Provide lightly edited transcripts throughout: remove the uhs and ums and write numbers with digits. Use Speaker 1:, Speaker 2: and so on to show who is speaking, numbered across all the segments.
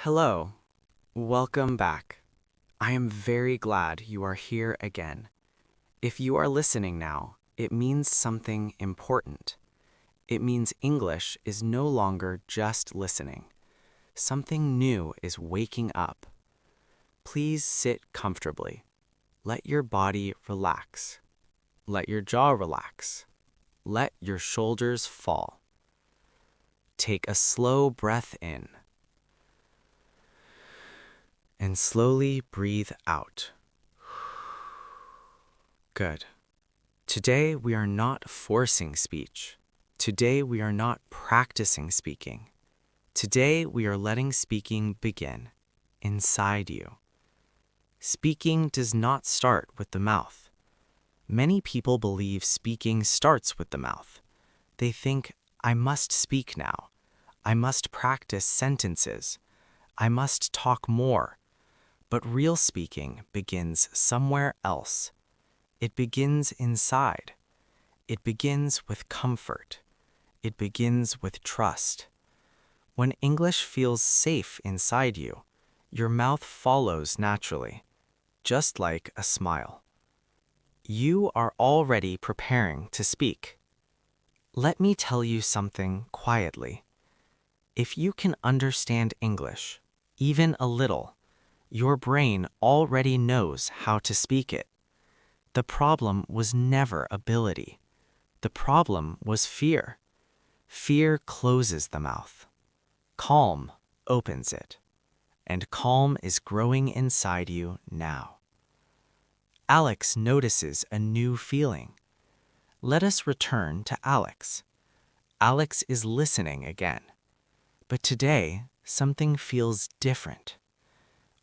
Speaker 1: Hello, welcome back. I am very glad you are here again. If you are listening now, it means something important. It means English is no longer just listening. Something new is waking up. Please sit comfortably. Let your body relax. Let your jaw relax. Let your shoulders fall. Take a slow breath in. And slowly breathe out. Good. Today we are not forcing speech. Today we are not practicing speaking. Today we are letting speaking begin inside you. Speaking does not start with the mouth. Many people believe speaking starts with the mouth. They think, I must speak now. I must practice sentences. I must talk more. But real speaking begins somewhere else. It begins inside. It begins with comfort. It begins with trust. When English feels safe inside you, your mouth follows naturally, just like a smile. You are already preparing to speak. Let me tell you something quietly. If you can understand English, even a little, your brain already knows how to speak it. The problem was never ability. The problem was fear. Fear closes the mouth. Calm opens it. And calm is growing inside you now. Alex notices a new feeling. Let us return to Alex. Alex is listening again. But today, something feels different.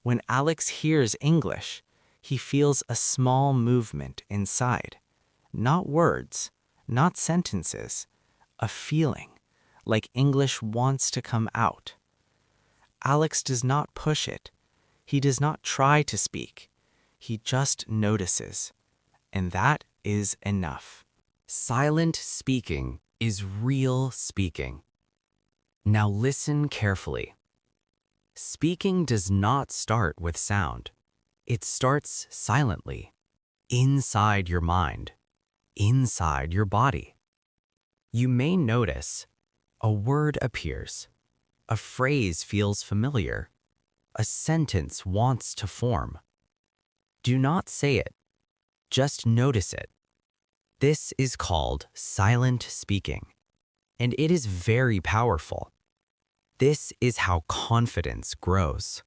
Speaker 1: When Alex hears English, he feels a small movement inside. Not words, not sentences, a feeling, like English wants to come out. Alex does not push it. He does not try to speak. He just notices. And that is enough.
Speaker 2: Silent speaking is real speaking. Now listen carefully. Speaking does not start with sound. It starts silently, inside your mind, inside your body. You may notice a word appears, a phrase feels familiar, a sentence wants to form. Do not say it, just notice it. This is called silent speaking, and it is very powerful. This is how confidence grows.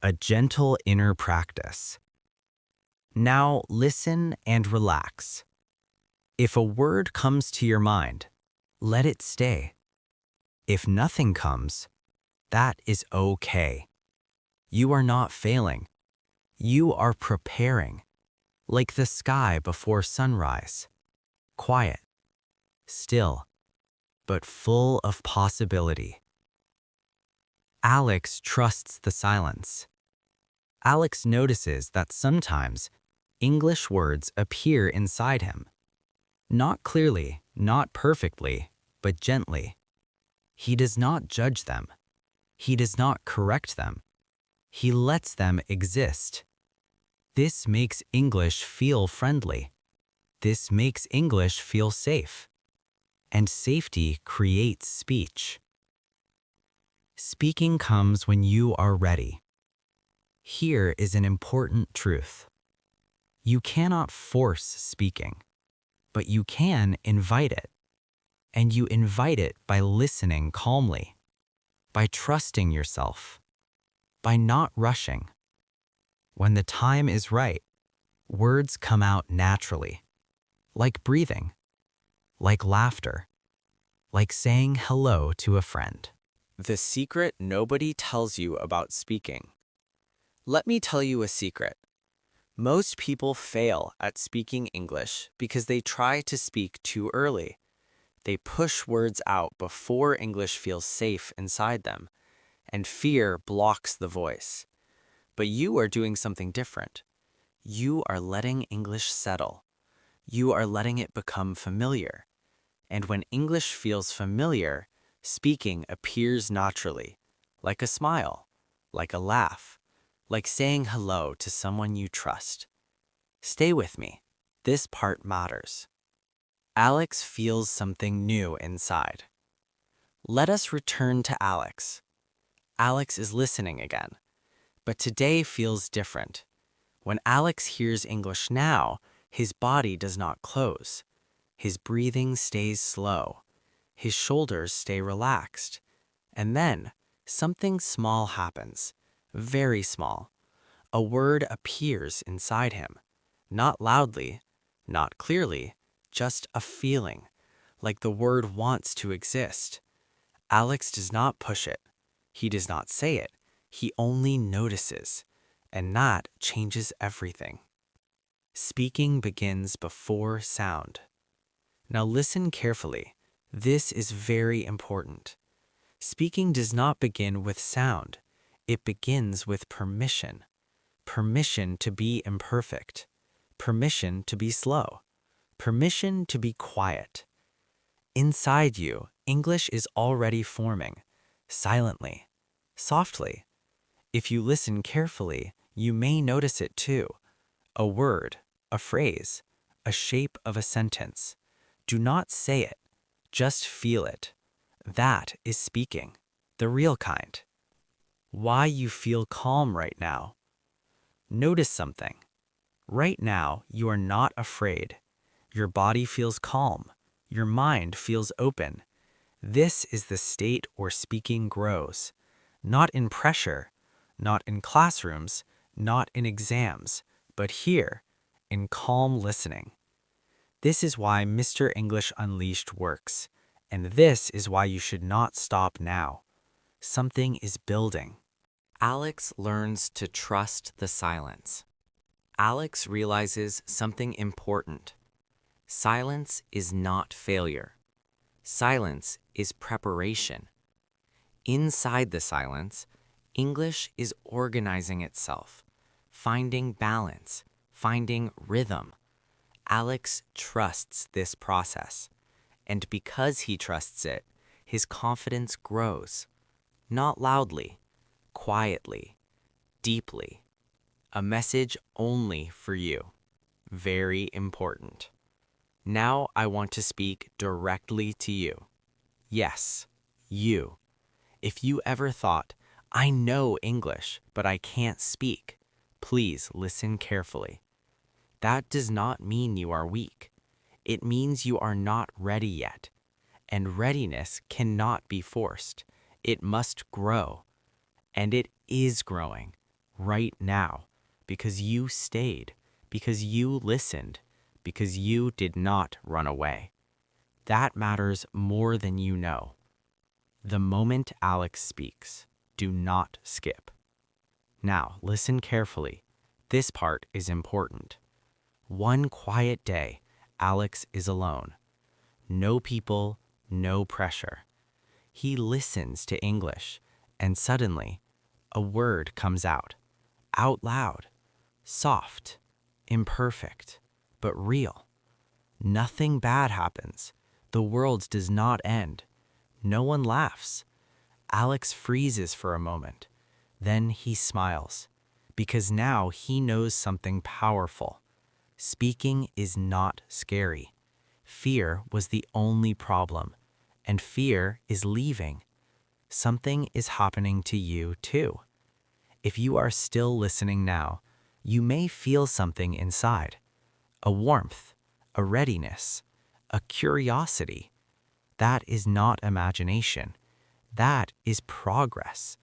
Speaker 2: A gentle inner practice. Now listen and relax. If a word comes to your mind, let it stay. If nothing comes, that is okay. You are not failing. You are preparing, like the sky before sunrise. Quiet, still, but full of possibility. Alex trusts the silence. Alex notices that sometimes English words appear inside him. Not clearly, not perfectly, but gently. He does not judge them. He does not correct them. He lets them exist. This makes English feel friendly. This makes English feel safe. And safety creates speech. Speaking comes when you are ready. Here is an important truth. You cannot force speaking, but you can invite it. And you invite it by listening calmly, by trusting yourself, by not rushing. When the time is right, words come out naturally, like breathing, like laughter, like saying hello to a friend.
Speaker 1: The secret nobody tells you about speaking. Let me tell you a secret. Most people fail at speaking English because they try to speak too early. They push words out before English feels safe inside them, and fear blocks the voice. But you are doing something different. You are letting English settle. You are letting it become familiar. And when English feels familiar, speaking appears naturally, like a smile, like a laugh, like saying hello to someone you trust. Stay with me. This part matters. Alex feels something new inside. Let us return to Alex. Alex is listening again, but today feels different. When Alex hears English now, his body does not close. His breathing stays slow. His shoulders stay relaxed. And then something small happens, very small. A word appears inside him, not loudly, not clearly, just a feeling, like the word wants to exist. Alex does not push it. He does not say it. He only notices, and that changes everything. Speaking begins before sound. Now listen carefully. This is very important. Speaking does not begin with sound. It begins with permission. Permission to be imperfect. Permission to be slow. Permission to be quiet. Inside you, English is already forming, silently, softly. If you listen carefully, you may notice it too. A word, a phrase, a shape of a sentence. Do not say it, just feel it. That is speaking, the real kind. Why you feel calm right now. Notice something. Right now, you are not afraid. Your body feels calm. Your mind feels open. This is the state where speaking grows. Not in pressure, not in classrooms, not in exams, but here, in calm listening. This is why Mr. English Unleashed works, and this is why you should not stop now. Something is building. Alex learns to trust the silence. Alex realizes something important. Silence is not failure. Silence is preparation. Inside the silence, English is organizing itself, finding balance, finding rhythm. Alex trusts this process, and because he trusts it, his confidence grows. Not loudly, quietly, deeply. A message only for you. Very important. Now I want to speak directly to you. Yes, you. If you ever thought, I know English, but I can't speak, please listen carefully. That does not mean you are weak. It means you are not ready yet. And readiness cannot be forced. It must grow. And it is growing right now because you stayed, because you listened, because you did not run away. That matters more than you know. The moment Alex speaks, do not skip. Now, listen carefully. This part is important. One quiet day, Alex is alone. No people, no pressure. He listens to English, and suddenly, a word comes out loud, soft, imperfect, but real. Nothing bad happens. The world does not end. No one laughs. Alex freezes for a moment. Then he smiles, because now he knows something powerful. Speaking is not scary. Fear was the only problem, and fear is leaving. Something is happening to you too. If you are still listening now, you may feel something inside. A warmth, a readiness, a curiosity. That is not imagination. That is progress.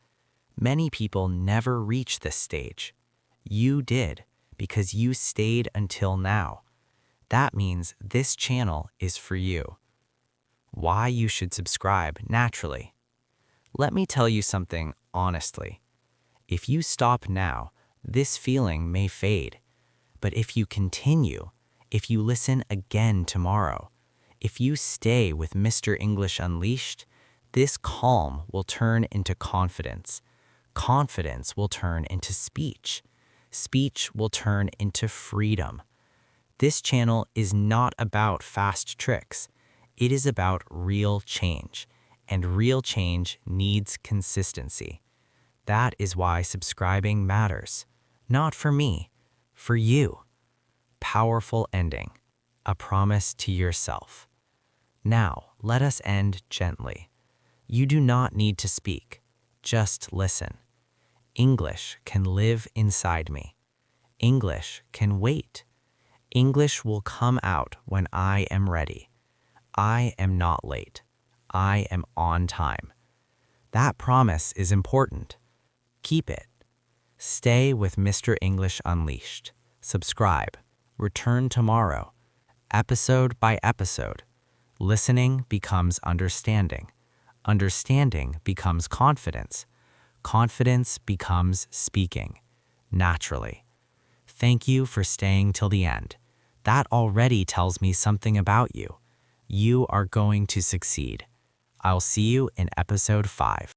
Speaker 1: Many people never reach this stage. You did, because you stayed until now. That means this channel is for you. Why you should subscribe naturally. Let me tell you something honestly. If you stop now, this feeling may fade. But if you continue, if you listen again tomorrow, if you stay with Mr. English Unleashed, this calm will turn into confidence. Confidence will turn into speech. Speech will turn into freedom. This channel is not about fast tricks. It is about real change, and real change needs consistency.
Speaker 2: That is why subscribing matters. Not for me, for you. Powerful ending. A promise to yourself. Now, let us end gently. You do not need to speak. Just listen. English can live inside me. English can wait. English will come out when I am ready. I am not late. I am on time. That promise is important. Keep it. Stay with Mr. English Unleashed. Subscribe. Return tomorrow. Episode by episode. Listening becomes understanding. Understanding becomes confidence. Confidence becomes speaking. Naturally. Thank you for staying till the end. That already tells me something about you. You are going to succeed. I'll see you in episode 5.